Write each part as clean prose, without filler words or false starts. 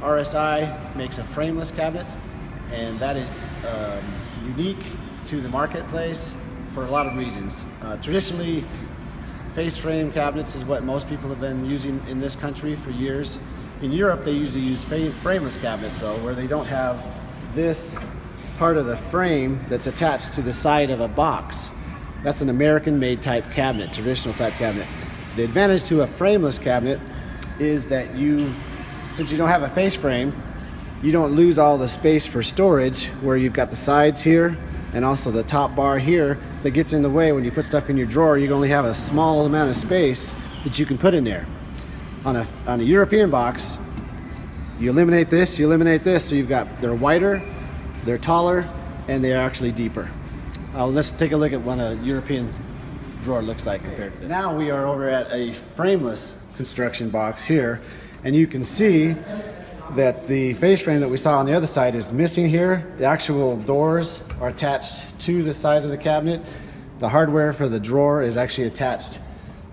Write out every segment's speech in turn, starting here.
RSI makes a frameless cabinet, and that is unique to the marketplace for a lot of reasons. Traditionally, face frame cabinets is what most people have been using in this country for years. In Europe, they usually use frameless cabinets though, where they don't have this part of the frame that's attached to the side of a box. That's an American-made type cabinet, traditional type cabinet. The advantage to a frameless cabinet is that since you don't have a face frame, you don't lose all the space for storage, where you've got the sides here and also the top bar here that gets in the way. When you put stuff in your drawer, you only have a small amount of space that you can put in there. On a European box, you eliminate this, so they're wider, they're taller, and they're actually deeper. Let's take a look at what a European drawer looks like compared to this. Now we are over at a frameless construction box here, and you can see that the face frame that we saw on the other side is missing here. The actual doors are attached to the side of the cabinet. The hardware for the drawer is actually attached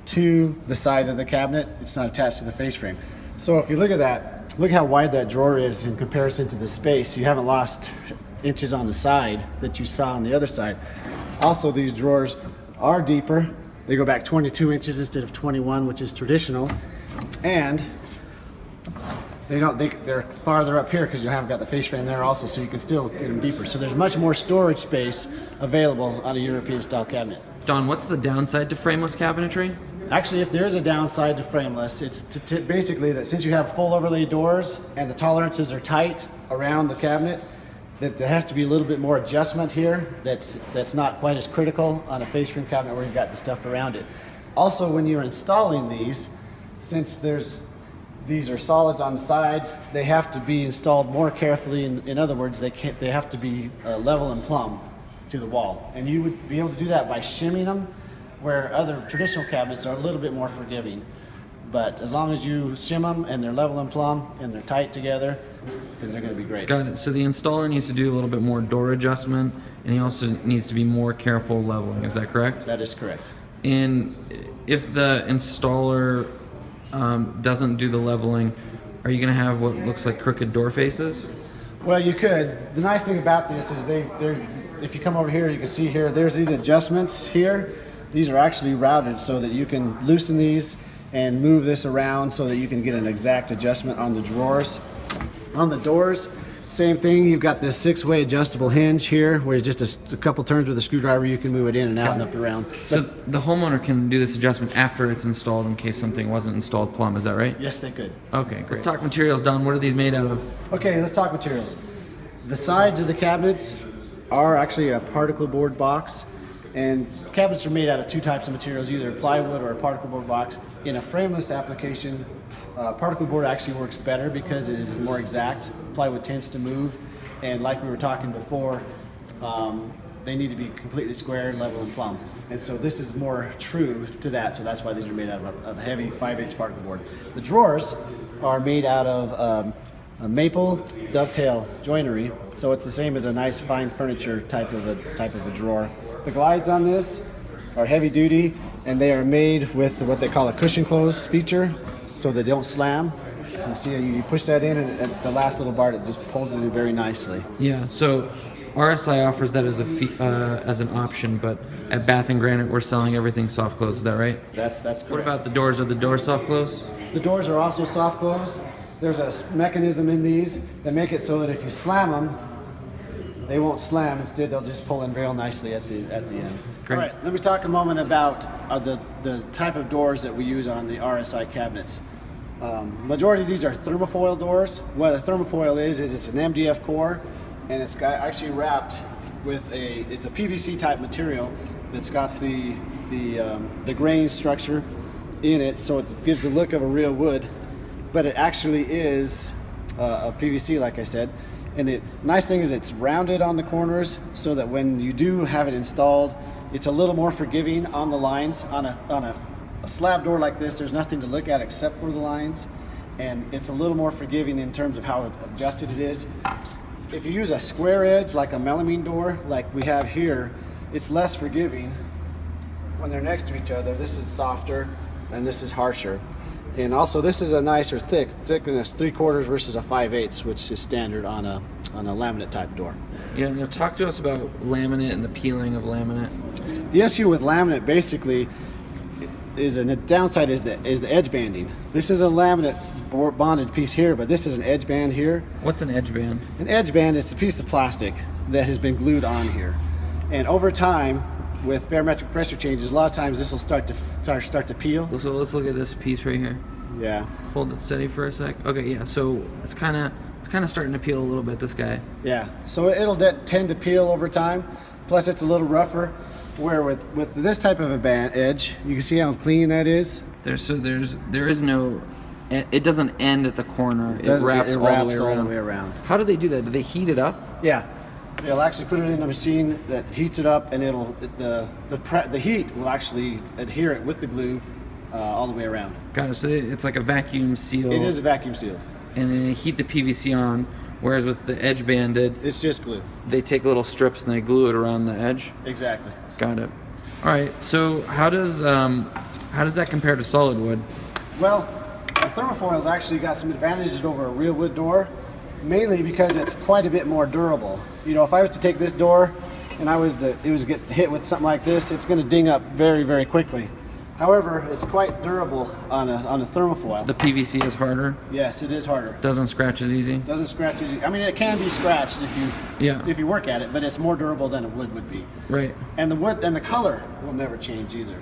to the sides of the cabinet. It's not attached to the face frame. So if you look at that, look how wide that drawer is in comparison to the space. You haven't lost inches on the side that you saw on the other side. Also, these drawers are deeper. They go back 22 inches instead of 21, which is traditional. And they're farther up here because you haven't got the face frame there also, so you can still get them deeper. So there's much more storage space available on a European style cabinet. Don, what's the downside to frameless cabinetry? Actually, if there is a downside to frameless, it's basically that since you have full overlay doors and the tolerances are tight around the cabinet, that there has to be a little bit more adjustment here that's not quite as critical on a face frame cabinet where you've got the stuff around it. Also, when you're installing these, since these are solids on the sides, they have to be installed more carefully. In other words, they have to be level and plumb to the wall. And you would be able to do that by shimming them, where other traditional cabinets are a little bit more forgiving. But as long as you shim them and they're level and plumb and they're tight together, then they're going to be great. Got it. So the installer needs to do a little bit more door adjustment, and he also needs to be more careful leveling. Is that correct? That is correct. And if the installer doesn't do the leveling, are you going to have what looks like crooked door faces? Well, you could. The nice thing about this is if you come over here, you can see here, there's these adjustments here. These are actually routed so that you can loosen these and move this around so that you can get an exact adjustment on the drawers. On the doors, same thing. You've got this 6-way adjustable hinge here, where it's just a couple turns with a screwdriver, you can move it in and out and up and around. So the homeowner can do this adjustment after it's installed in case something wasn't installed plumb, is that right? Yes, they could. Okay, great. Let's talk materials, Don. What are these made out of? Okay, let's talk materials. The sides of the cabinets are actually a particle board box, and cabinets are made out of two types of materials, either plywood or a particle board box. In a frameless application, particle board actually works better because it is more exact. Plywood tends to move, and like we were talking before, they need to be completely square, level, and plumb. And so this is more true to that, so that's why these are made out of a heavy 5/8 particle board. The drawers are made out of a maple dovetail joinery, so it's the same as a nice fine furniture type of a drawer. The glides on this are heavy duty, and they are made with what they call a cushion close feature, so they don't slam. You see, you push that in, and at the last little bar, it just pulls it in very nicely. Yeah, so RSI offers that as as an option, but at Bath and Granite, we're selling everything soft close. Is that right? That's correct. What about the doors? Are the doors soft close? The doors are also soft close. There's a mechanism in these that make it so that if you slam them, they won't slam. Instead, they'll just pull in real nicely at the end. Great. All right, let me talk a moment about the type of doors that we use on the RSI cabinets. Majority of these are thermofoil doors. What a thermofoil is it's an MDF core, and it's got actually wrapped with it's a PVC type material that's got the grain structure in it, so it gives the look of a real wood, but it actually is a PVC, like I said. And the nice thing is it's rounded on the corners, so that when you do have it installed, it's a little more forgiving on the lines. On a slab door like this, there's nothing to look at except for the lines, and it's a little more forgiving in terms of how adjusted it is. If you use a square edge like a melamine door like we have here, it's less forgiving. When they're next to each other, this is softer and this is harsher. And also, this is a nicer thickness, 3/4 versus a 5/8, which is standard on a laminate type door. Yeah, now talk to us about laminate and the peeling of laminate. The issue with laminate basically is, and the downside is the edge banding. This is a laminate bonded piece here, but this is an edge band here. What's an edge band? An edge band is a piece of plastic that has been glued on here, and over time, with barometric pressure changes, a lot of times this will start to peel. So let's look at this piece right here. Yeah. Hold it steady for a sec. Okay, yeah. So it's kind of starting to peel a little bit. This guy. Yeah. So it'll tend to peel over time. Plus, it's a little rougher. Where with this type of a band edge, you can see how clean that is. There is no. It doesn't end at the corner. It wraps all the way around. How do they do that? Do they heat it up? Yeah. They'll actually put it in a machine that heats it up, and the heat will actually adhere it with the glue all the way around. Got it. So it's like a vacuum seal. It is a vacuum sealed. And then they heat the PVC on, whereas with the edge banded, it's just glue. They take little strips and they glue it around the edge. Exactly. Got it. All right. So how does that compare to solid wood? Well, a thermofoil's actually got some advantages over a real wood door, mainly because it's quite a bit more durable. You know, if I was to take this door and it was get hit with something like this, it's going to ding up very, very quickly. However, it's quite durable on a thermofoil. The PVC is harder? Yes, it is harder. Doesn't scratch as easy? Doesn't scratch as easy. I mean, it can be scratched if you work at it, but it's more durable than a wood would be. Right. And the wood and the color will never change either.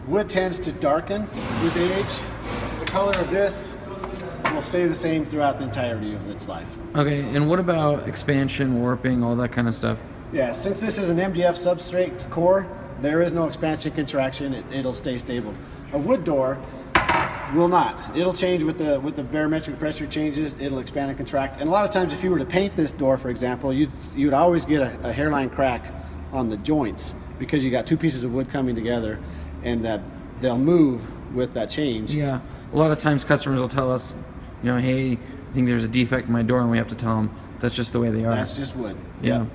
Wood tends to darken with age. The color of this will stay the same throughout the entirety of its life. Okay, and what about expansion, warping, all that kind of stuff? Yeah, since this is an MDF substrate core, there is no expansion, contraction. It'll stay stable. A wood door will not. It'll change with the barometric pressure changes. It'll expand and contract. And a lot of times, if you were to paint this door, for example, you'd always get a hairline crack on the joints because you got two pieces of wood coming together, and that they'll move with that change. Yeah, a lot of times customers will tell us, hey, I think there's a defect in my door, and we have to tell them that's just the way they are. That's just wood. Yeah. Yep.